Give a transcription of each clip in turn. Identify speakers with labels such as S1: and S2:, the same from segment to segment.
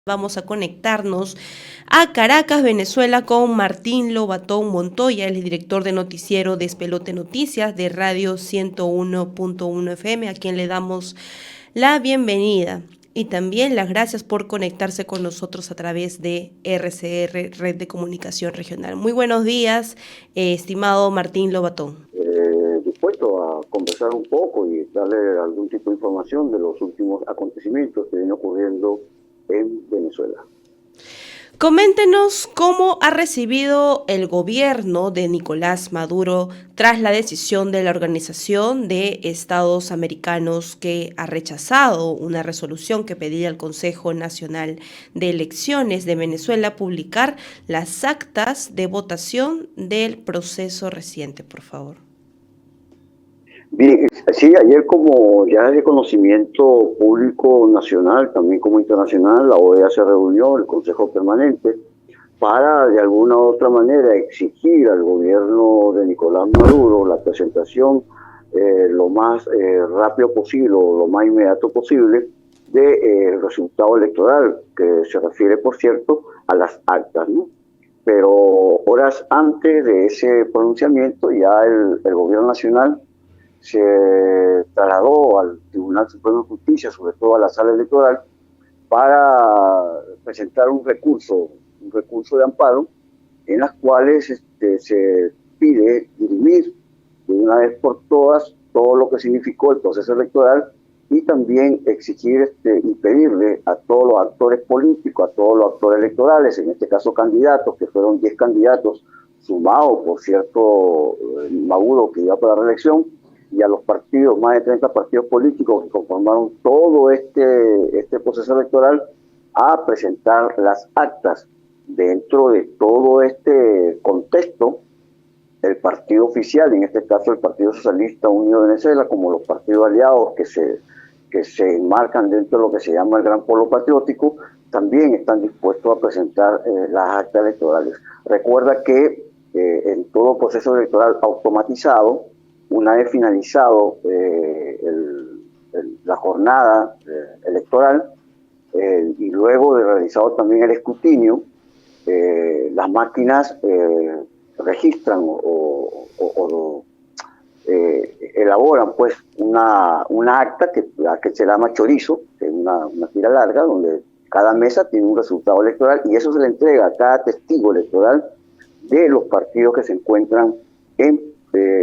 S1: Vamos a conectarnos a Caracas, Venezuela, con Martín Lobatón Montoya, el director de noticiero Despelote Noticias de Radio 101.1 FM, a quien le damos la bienvenida y también las gracias por conectarse con nosotros a través de RCR, Red de Comunicación Regional. Muy buenos días, estimado Martín Lobatón.
S2: Dispuesto a conversar un poco y darle algún tipo de información de los últimos acontecimientos que vienen ocurriendo en Venezuela.
S1: Coméntenos cómo ha recibido el gobierno de Nicolás Maduro tras la decisión de la Organización de Estados Americanos, que ha rechazado una resolución que pedía al Consejo Nacional de Elecciones de Venezuela publicar las actas de votación del proceso reciente, por favor.
S2: Bien, sí, ayer, como ya es de conocimiento público nacional, también como internacional, la OEA se reunió, el Consejo Permanente, para de alguna u otra manera exigir al gobierno de Nicolás Maduro la presentación lo más rápido posible o lo más inmediato posible del resultado electoral, que se refiere, por cierto, a las actas, ¿no? Pero horas antes de ese pronunciamiento ya el gobierno nacional se trasladó al Tribunal Supremo de Justicia, sobre todo a la sala electoral, para presentar un recurso de amparo, en las cuales se pide dirimir de una vez por todas todo lo que significó el proceso electoral y también exigir y pedirle a todos los actores políticos, a todos los actores electorales, en este caso candidatos, que fueron 10 candidatos, sumados, por cierto, Maduro, que iba para la reelección, y a los partidos, más de 30 partidos políticos que conformaron todo este proceso electoral, a presentar las actas. Dentro de todo este contexto, el partido oficial, en este caso el Partido Socialista Unido de Venezuela, como los partidos aliados que se enmarcan dentro de lo que se llama el Gran Polo Patriótico, también están dispuestos a presentar las actas electorales. Recuerda que en todo proceso electoral automatizado, una vez finalizado la jornada electoral y luego de realizado también el escrutinio, las máquinas registran o elaboran pues una acta que se llama chorizo, que es una tira larga, donde cada mesa tiene un resultado electoral y eso se le entrega a cada testigo electoral de los partidos que se encuentran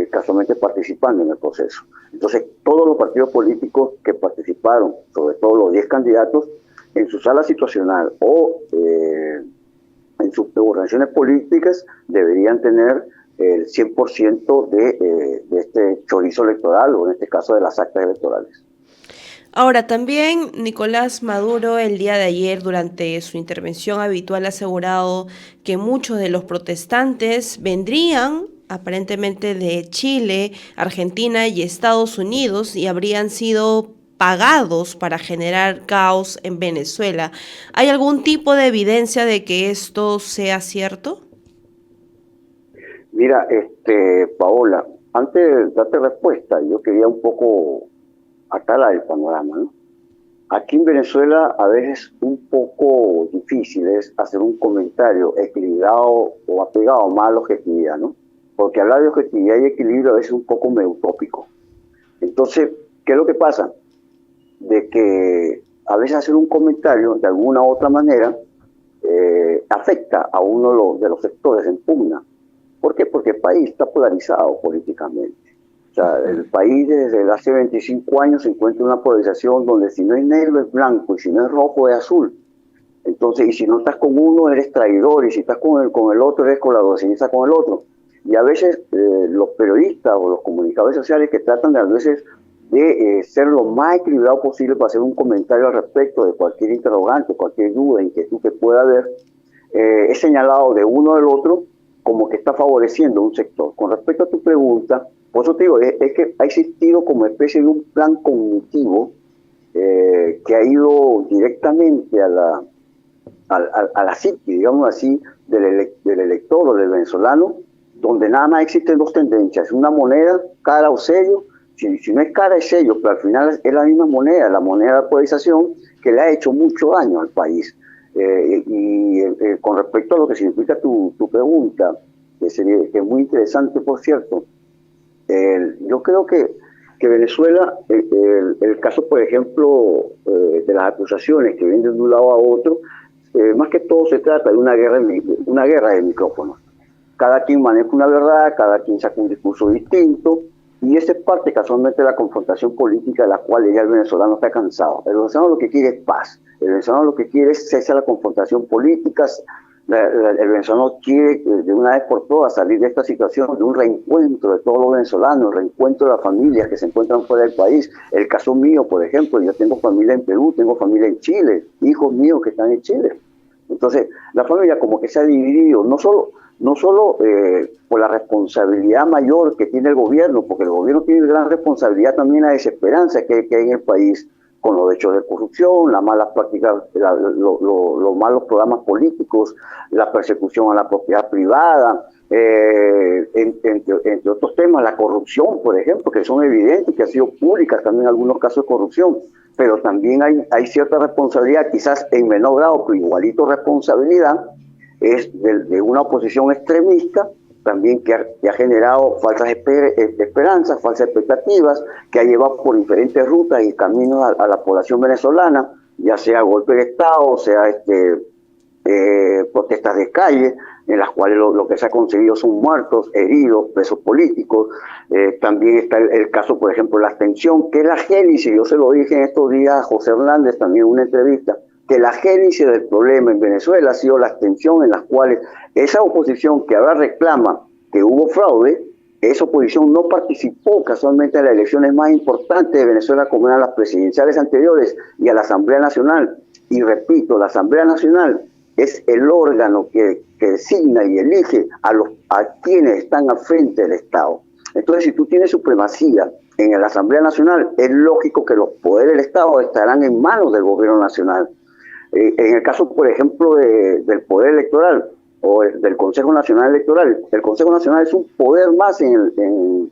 S2: casualmente participando en el proceso. Entonces, todos los partidos políticos que participaron, sobre todo los 10 candidatos, en su sala situacional o en sus organizaciones políticas, deberían tener el 100% de este chorizo electoral, o en este caso de las actas electorales.
S1: Ahora, también Nicolás Maduro el día de ayer, durante su intervención habitual, ha asegurado que muchos de los protestantes vendrían aparentemente de Chile, Argentina y Estados Unidos y habrían sido pagados para generar caos en Venezuela. ¿Hay algún tipo de evidencia de que esto sea cierto?
S2: Mira, Paola, antes de darte respuesta, yo quería un poco aclarar el panorama, ¿no? Aquí en Venezuela a veces un poco difícil es hacer un comentario equilibrado o apegado más a la objetividad, ¿no? Porque hablar de objetividad y equilibrio a veces es un poco medio utópico. Entonces, ¿qué es lo que pasa? De que a veces hacer un comentario de alguna u otra manera afecta a uno de los sectores en pugna. ¿Por qué? Porque el país está polarizado políticamente. O sea, el país desde hace 25 años se encuentra en una polarización donde si no es negro es blanco y si no es rojo es azul. Entonces, y si no estás con uno eres traidor y si estás con el otro eres colaboracionista con el otro. Y a veces los periodistas o los comunicadores sociales que tratan a veces de ser lo más equilibrado posible para hacer un comentario al respecto de cualquier interrogante, cualquier duda, inquietud que pueda haber, es señalado de uno o del otro como que está favoreciendo un sector. Con respecto a tu pregunta, por eso te digo, es que ha existido como especie de un plan cognitivo que ha ido directamente a la psique, digamos así, del elector o del venezolano, donde nada más existen dos tendencias, una moneda, cara o sello. Si no es cara es sello, pero al final es la misma moneda, la moneda de la polarización, que le ha hecho mucho daño al país. Con respecto a lo que significa tu pregunta, que es muy interesante, por cierto, yo creo que Venezuela, el caso, por ejemplo, de las acusaciones que vienen de un lado a otro, más que todo se trata de una guerra de micrófonos. Cada quien maneja una verdad, cada quien saca un discurso distinto, y esa es parte casualmente de la confrontación política de la cual ya el venezolano está cansado. El venezolano lo que quiere es paz, el venezolano lo que quiere es cesar la confrontación política. El venezolano quiere de una vez por todas salir de esta situación, de un reencuentro de todos los venezolanos, el reencuentro de las familias que se encuentran fuera del país. El caso mío, por ejemplo, yo tengo familia en Perú, tengo familia en Chile, hijos míos que están en Chile. Entonces, la familia como que se ha dividido, no solo por la responsabilidad mayor que tiene el gobierno, porque el gobierno tiene gran responsabilidad también, la desesperanza que hay en el país con los hechos de corrupción, las malas prácticas, los malos programas políticos, la persecución a la propiedad privada, entre otros temas, la corrupción, por ejemplo, que son evidentes, que han sido públicas también algunos casos de corrupción, pero también hay cierta responsabilidad, quizás en menor grado, pero igualito responsabilidad, es de una oposición extremista, también que ha generado falsas esperanzas, falsas expectativas, que ha llevado por diferentes rutas y caminos a la población venezolana, ya sea golpe de Estado, sea protestas de calle, en las cuales lo que se ha conseguido son muertos, heridos, presos políticos. También está el caso, por ejemplo, de la abstención, que es la génesis, yo se lo dije en estos días a José Hernández también en una entrevista, que la génesis del problema en Venezuela ha sido la abstención, en las cuales esa oposición que ahora reclama que hubo fraude, esa oposición no participó casualmente en las elecciones más importantes de Venezuela, como eran las presidenciales anteriores y a la Asamblea Nacional. Y repito, la Asamblea Nacional es el órgano que designa y elige a quienes están al frente del Estado. Entonces, si tú tienes supremacía en la Asamblea Nacional, es lógico que los poderes del Estado estarán en manos del gobierno nacional. En el caso, por ejemplo, del poder electoral o del Consejo Nacional Electoral, el Consejo Nacional es un poder más en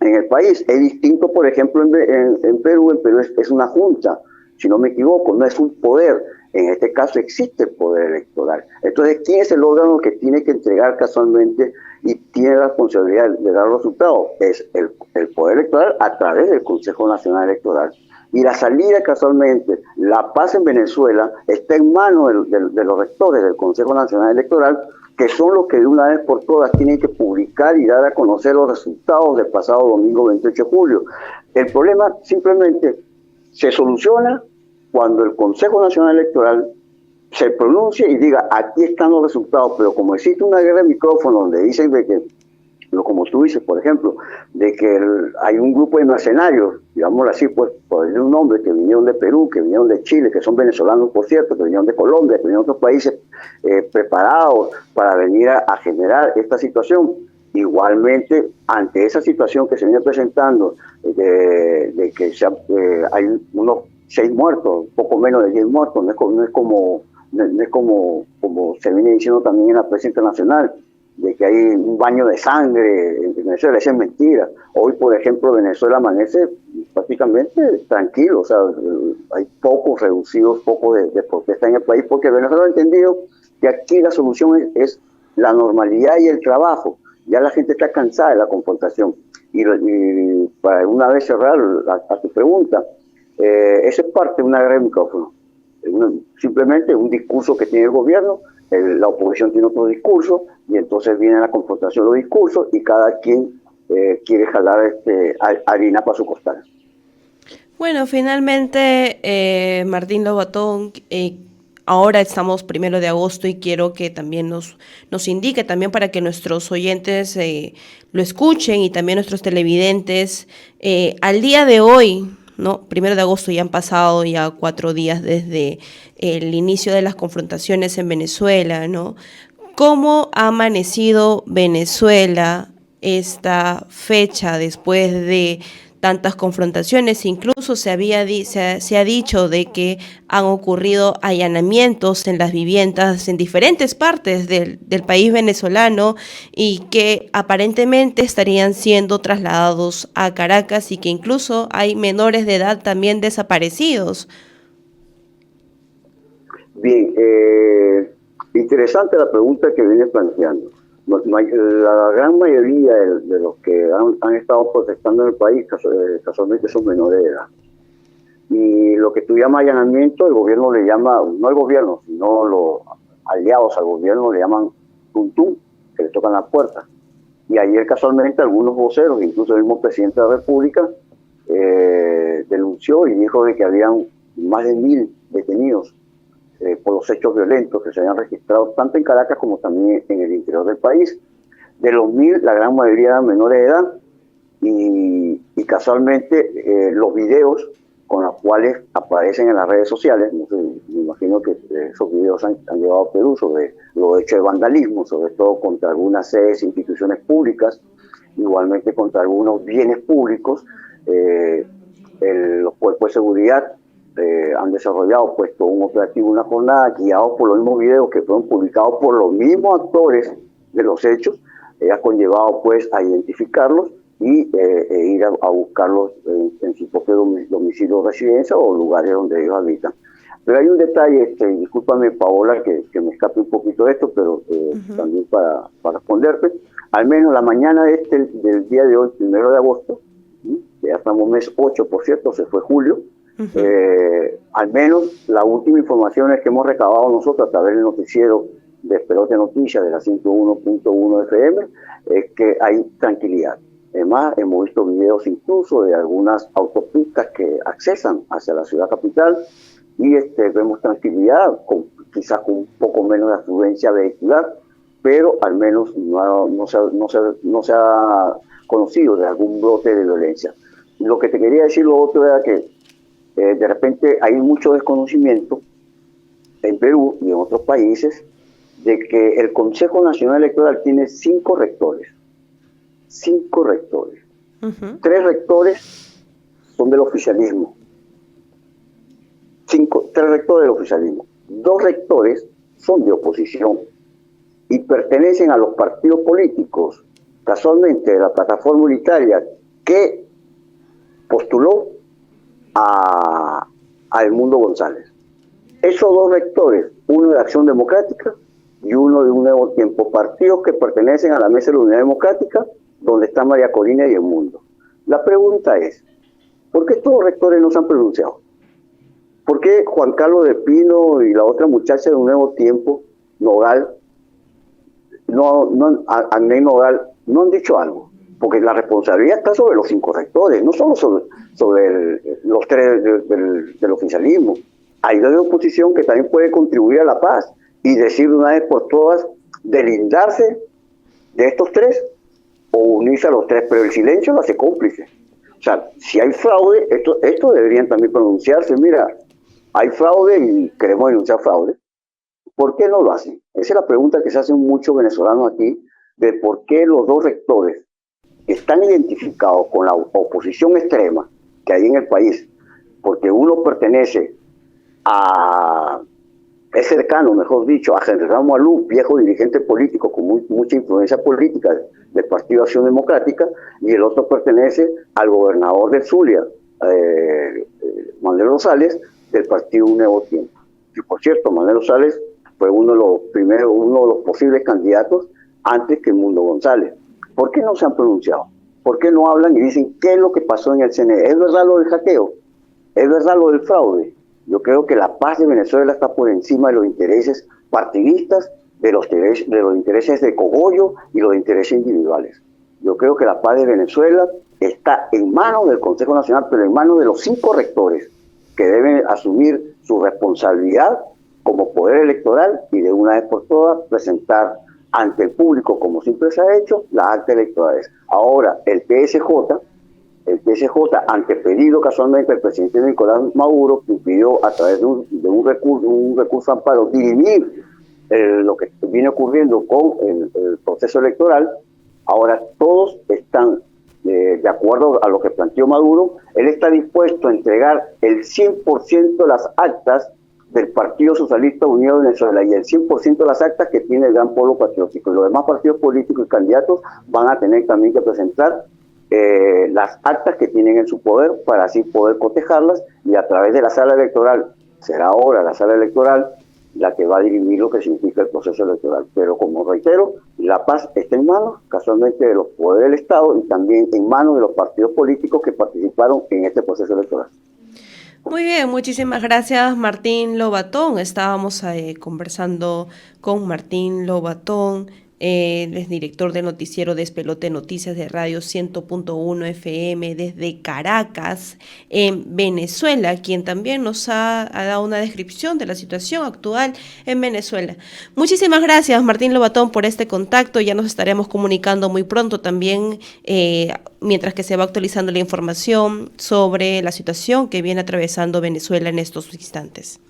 S2: el país. Es distinto, por ejemplo, en Perú. En Perú es una junta, si no me equivoco, no es un poder. En este caso existe el poder electoral. Entonces, ¿quién es el órgano que tiene que entregar casualmente y tiene la responsabilidad de dar los resultados? Es el poder electoral a través del Consejo Nacional Electoral. Y la salida, casualmente, la paz en Venezuela está en manos de los rectores del Consejo Nacional Electoral, que son los que de una vez por todas tienen que publicar y dar a conocer los resultados del pasado domingo 28 de julio. El problema simplemente se soluciona cuando el Consejo Nacional Electoral se pronuncie y diga, aquí están los resultados, pero como existe una guerra de micrófonos donde dicen de que, como tú dices, por ejemplo, de que hay un grupo de mercenarios, digámoslo así, pues, por decir un nombre, que vinieron de Perú, que vinieron de Chile, que son venezolanos, por cierto, que vinieron de Colombia, que vinieron de otros países preparados para venir a generar esta situación. Igualmente, ante esa situación que se viene presentando, de que hay unos 6 muertos, poco menos de 10 muertos, no es como se viene diciendo también en la prensa internacional, de que hay un baño de sangre en Venezuela. Esa es mentira. Hoy, por ejemplo, Venezuela amanece prácticamente tranquilo, o sea, hay pocos de protesta en el país, porque Venezuela ha entendido que aquí la solución es la normalidad y el trabajo. Ya la gente está cansada de la confrontación. Y para una vez cerrar a tu pregunta, eso es parte de una guerra de micrófono. Simplemente un discurso que tiene el gobierno, la oposición tiene otro discurso, y entonces viene la confrontación de los discursos y cada quien quiere jalar harina para su costal.
S1: Bueno, finalmente, Martín Lobatón, ahora estamos 1 de agosto y quiero que también nos indique, también para que nuestros oyentes lo escuchen y también nuestros televidentes, al día de hoy, ¿no? 1 de agosto, ya han pasado ya 4 días desde el inicio de las confrontaciones en Venezuela, ¿no? ¿Cómo ha amanecido Venezuela esta fecha después de tantas confrontaciones? Incluso se ha dicho de que han ocurrido allanamientos en las viviendas en diferentes partes del país venezolano y que aparentemente estarían siendo trasladados a Caracas y que incluso hay menores de edad también desaparecidos.
S2: Bien, interesante la pregunta que viene planteando. La gran mayoría de los que han estado protestando en el país casualmente son menores de edad. Y lo que tú llamas allanamiento, el gobierno le llama, no el gobierno, sino los aliados al gobierno le llaman tuntún, que le tocan la puerta. Y ayer casualmente algunos voceros, incluso el mismo presidente de la República, denunció y dijo de que habían más de 1.000 detenidos por los hechos violentos que se habían registrado tanto en Caracas como también en el interior del país. De los 1.000, la gran mayoría eran menores de edad y casualmente los videos con los cuales aparecen en las redes sociales, no sé, me imagino que esos videos han llegado a Perú sobre los hechos de vandalismo, sobre todo contra algunas sedes e instituciones públicas, igualmente contra algunos bienes públicos. Los cuerpos de seguridad han desarrollado pues todo un operativo, una jornada guiados por los mismos videos que fueron publicados por los mismos actores de los hechos, ha conllevado pues a identificarlos y ir a buscarlos en su propio domicilio o residencia o lugares donde ellos habitan. Pero hay un detalle, discúlpame Paola que me escape un poquito de esto, pero también para responderte, al menos la mañana del día de hoy, 1 de agosto, ya estamos mes 8, por cierto, se fue julio, al menos la última información es que hemos recabado nosotros a través del noticiero de Perote Noticias de la 101.1 FM, es que hay tranquilidad. Además, hemos visto videos incluso de algunas autopistas que accesan hacia la ciudad capital y vemos tranquilidad, quizás con un poco menos de afluencia vehicular, pero al menos no se ha conocido de algún brote de violencia. Lo que te quería decir lo otro era que de repente hay mucho desconocimiento en Perú y en otros países de que el Consejo Nacional Electoral tiene 5 rectores. 5 rectores. 3 rectores son del oficialismo. 3 rectores del oficialismo. 2 rectores son de oposición y pertenecen a los partidos políticos, casualmente de la plataforma unitaria que postuló a Edmundo González. Esos 2 rectores, uno de Acción Democrática y uno de Un Nuevo Tiempo, partidos que pertenecen a la Mesa de la Unidad Democrática, donde está María Corina y Edmundo. La pregunta es, ¿por qué estos rectores no se han pronunciado? ¿Por qué Juan Carlos de Pino y la otra muchacha de Un Nuevo Tiempo, Nogal, Agnès Nogal, no han dicho algo? Porque la responsabilidad está sobre los 5 rectores, no solo sobre los 3 del oficialismo. Hay de oposición que también puede contribuir a la paz y decir de una vez por todas, deslindarse de estos 3 o unirse a los 3, pero el silencio lo hace cómplice. O sea, si hay fraude, esto deberían también pronunciarse. Mira, hay fraude y queremos denunciar fraude. ¿Por qué no lo hacen? Esa es la pregunta que se hacen muchos venezolanos aquí, de por qué los 2 rectores están identificados con la oposición extrema que hay en el país, porque uno pertenece es cercano, mejor dicho, a General Malú, viejo dirigente político con mucha influencia política del Partido Acción Democrática, y el otro pertenece al gobernador de Zulia, Manuel Rosales, del Partido Un Nuevo Tiempo. Y por cierto, Manuel Rosales fue uno de los posibles candidatos antes que Edmundo González. ¿Por qué no se han pronunciado? ¿Por qué no hablan y dicen qué es lo que pasó en el CNE? ¿Es verdad lo del hackeo? ¿Es verdad lo del fraude? Yo creo que la paz de Venezuela está por encima de los intereses partidistas, de los intereses de cogollo y los intereses individuales. Yo creo que la paz de Venezuela está en manos del Consejo Nacional, pero en manos de los 5 rectores que deben asumir su responsabilidad como poder electoral y de una vez por todas presentar ante el público, como siempre se ha hecho, las actas electorales. Ahora, el TSJ, antepedido casualmente el presidente Nicolás Maduro, que pidió a través de un recurso amparo dirimir lo que viene ocurriendo con el proceso electoral. Ahora todos están de acuerdo a lo que planteó Maduro. Él está dispuesto a entregar el 100% de las actas del Partido Socialista Unido de Venezuela y el 100% de las actas que tiene el Gran Polo Patriótico. Y los demás partidos políticos y candidatos van a tener también que presentar las actas que tienen en su poder para así poder cotejarlas, y a través de la sala electoral, será ahora la sala electoral la que va a dirimir lo que significa el proceso electoral. Pero como reitero, la paz está en manos casualmente de los poderes del Estado y también en manos de los partidos políticos que participaron en este proceso electoral.
S1: Muy bien, muchísimas gracias, Martín Lobatón. Estábamos conversando con Martín Lobatón, él es director del noticiero Despelote Noticias de Radio 100.1 FM desde Caracas, en Venezuela, quien también nos ha dado una descripción de la situación actual en Venezuela. Muchísimas gracias, Martín Lobatón, por este contacto. Ya nos estaremos comunicando muy pronto también, mientras que se va actualizando la información sobre la situación que viene atravesando Venezuela en estos instantes.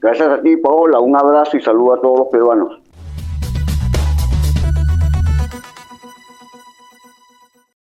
S2: Gracias a ti, Paola. Un abrazo y saludo a todos los peruanos.